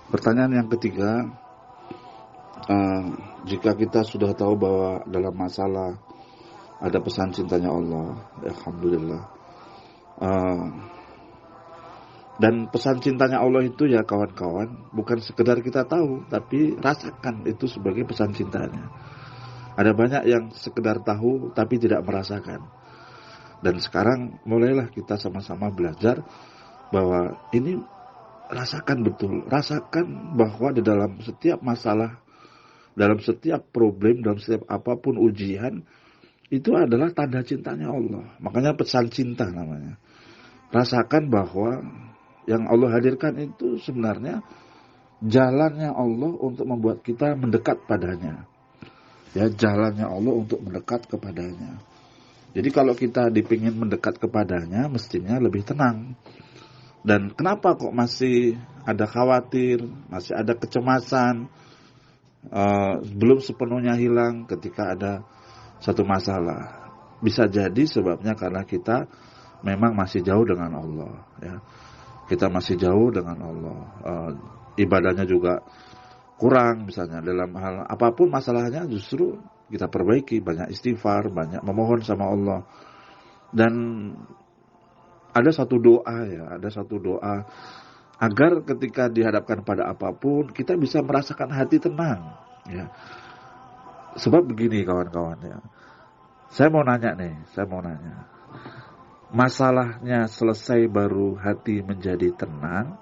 Pertanyaan yang ketiga, jika kita sudah tahu bahwa dalam masalah ada pesan cintanya Allah, alhamdulillah. Dan pesan cintanya Allah itu ya kawan-kawan, bukan sekedar kita tahu, tapi rasakan itu sebagai pesan cintanya. Ada banyak yang sekedar tahu tapi tidak merasakan. Dan sekarang mulailah kita sama-sama belajar bahwa ini rasakan betul. Rasakan bahwa di dalam setiap masalah, dalam setiap problem, dalam setiap apapun ujian, itu adalah tanda cintanya Allah. Makanya pesan cinta namanya. Rasakan bahwa yang Allah hadirkan itu sebenarnya jalannya Allah untuk membuat kita mendekat padanya. Ya, jalannya Allah untuk mendekat kepadanya. Jadi kalau kita dipingin mendekat kepadanya, mestinya lebih tenang. Dan kenapa kok masih ada khawatir, masih ada kecemasan, belum sepenuhnya hilang ketika ada satu masalah? Bisa jadi sebabnya karena kita memang masih jauh dengan Allah. Ya. Kita masih jauh dengan Allah. Ibadahnya juga kurang misalnya. Dalam hal apapun masalahnya justru kita perbaiki. Banyak istighfar, banyak memohon sama Allah. Dan ada satu doa agar ketika dihadapkan pada apapun kita bisa merasakan hati tenang. Ya. Sebab begini kawan-kawan ya. Saya mau nanya. Masalahnya selesai baru hati menjadi tenang,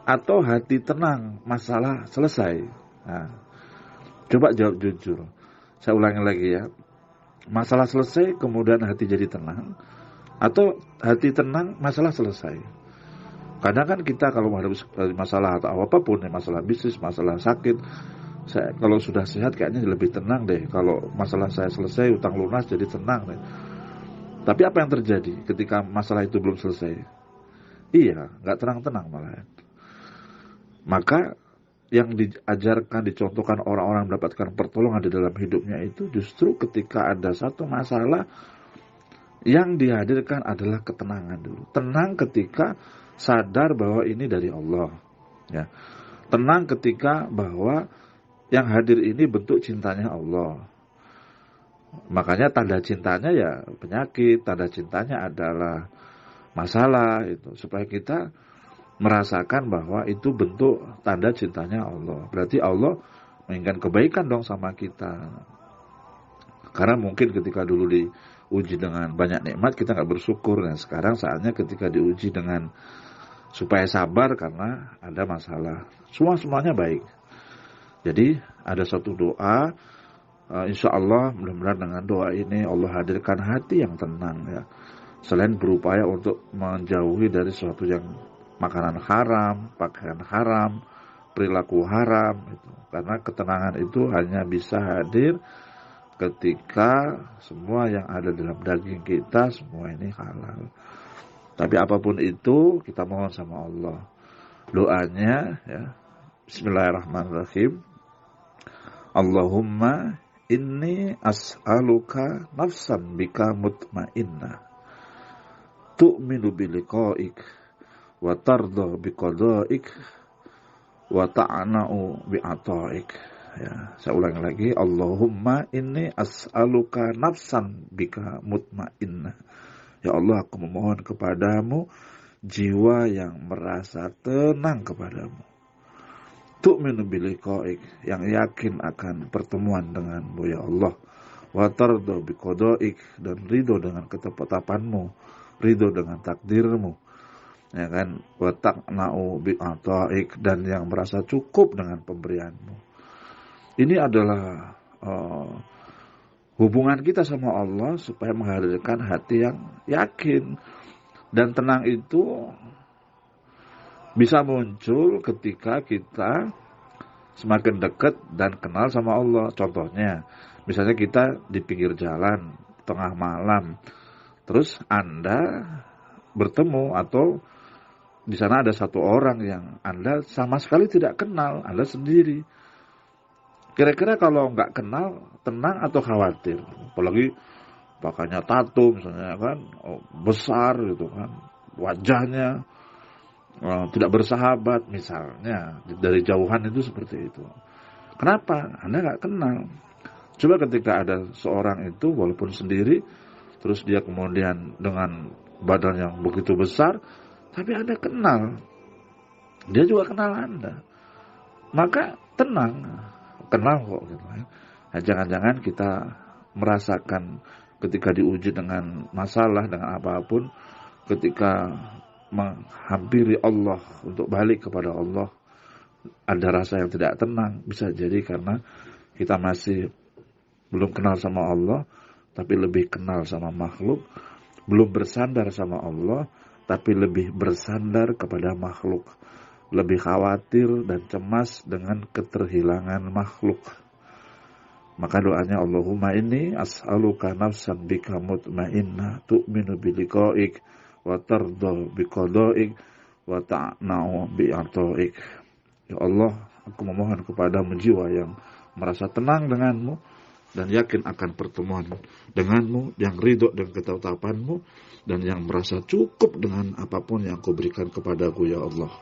atau hati tenang masalah selesai? Nah, coba jawab jujur. Saya ulangi lagi ya. Masalah selesai kemudian hati jadi tenang, atau hati tenang masalah selesai? Kadang kan kita kalau menghadapi masalah atau apapun ya, masalah bisnis, masalah sakit, kalau sudah sehat kayaknya lebih tenang deh. Kalau masalah saya selesai, utang lunas, jadi tenang deh. Tapi apa yang terjadi ketika masalah itu belum selesai? Iya, nggak tenang-tenang malah. Maka yang diajarkan, dicontohkan orang-orang mendapatkan pertolongan di dalam hidupnya itu justru ketika ada satu masalah, yang dihadirkan adalah ketenangan dulu. Tenang ketika sadar bahwa ini dari Allah. Ya. Tenang ketika bahwa yang hadir ini bentuk cintanya Allah. Makanya tanda cintanya ya penyakit, tanda cintanya adalah masalah itu, supaya kita merasakan bahwa itu bentuk tanda cintanya Allah. Berarti Allah menginginkan kebaikan dong sama kita. Karena mungkin ketika dulu diuji dengan banyak nikmat kita nggak bersyukur. Nah sekarang saatnya ketika diuji dengan supaya sabar karena ada masalah. Semuanya baik. Jadi ada satu doa. Insya Allah mudah-mudahan dengan doa ini Allah hadirkan hati yang tenang ya. Selain berupaya untuk menjauhi dari sesuatu yang makanan haram, pakaian haram, perilaku haram gitu. Karena ketenangan itu hanya bisa hadir ketika semua yang ada dalam daging kita semua ini halal. Tapi apapun itu kita mohon sama Allah. Doanya ya. Bismillahirrahmanirrahim. Allahumma inni as'aluka nafsan bika mutmainnah tu'minu biliqa'ik wa tarda biqada'ik wa ta'na'u bi'ata'ik. Ya, saya ulangi lagi. Allahumma inni as'aluka nafsan bika mutmainnah. Ya Allah, aku memohon kepadamu jiwa yang merasa tenang kepadamu. Tu'minu biliqa'ik, yang yakin akan pertemuan denganmu ya Allah. Wa tarda biqada'ik, dan ridho dengan ketetapanmu, ridho dengan takdirmu. Ya kan? Wa taqna'u bi'ata'ik, dan yang merasa cukup dengan pemberianmu. Ini adalah hubungan kita sama Allah supaya menghadirkan hati yang yakin. Dan tenang itu bisa muncul ketika kita semakin dekat dan kenal sama Allah. Contohnya, misalnya kita di pinggir jalan, tengah malam, terus Anda bertemu atau di sana ada satu orang yang Anda sama sekali tidak kenal, Anda sendiri. Kira-kira kalau nggak kenal, tenang atau khawatir? Apalagi pakainya tato misalnya kan, besar gitu kan, wajahnya. tidak bersahabat misalnya, dari jauhan itu seperti itu. Kenapa? Anda nggak kenal. Coba ketika ada seorang itu walaupun sendiri, terus dia kemudian dengan badan yang begitu besar, tapi Anda kenal, dia juga kenal Anda, maka tenang, kenal kok gitu ya. Nah, jangan-jangan kita merasakan ketika diuji dengan masalah, dengan apapun, ketika menghampiri Allah untuk balik kepada Allah, ada rasa yang tidak tenang. Bisa jadi karena kita masih belum kenal sama Allah, tapi lebih kenal sama makhluk. Belum bersandar sama Allah, tapi lebih bersandar kepada makhluk. Lebih khawatir dan cemas dengan keterhilangan makhluk. Maka doanya, Allahumma inni as'aluka nafsan bika mutmainnah tu'minu biliqa'ik wa tarda biqada'ik wa ta'na'u bi'ata'ik. Ya Allah, aku memohon kepadamu jiwa yang merasa tenang denganmu dan yakin akan pertemuan denganmu, yang ridho dengan ketetapanmu, dan yang merasa cukup dengan apapun yang kau berikan kepadaku, ya Allah.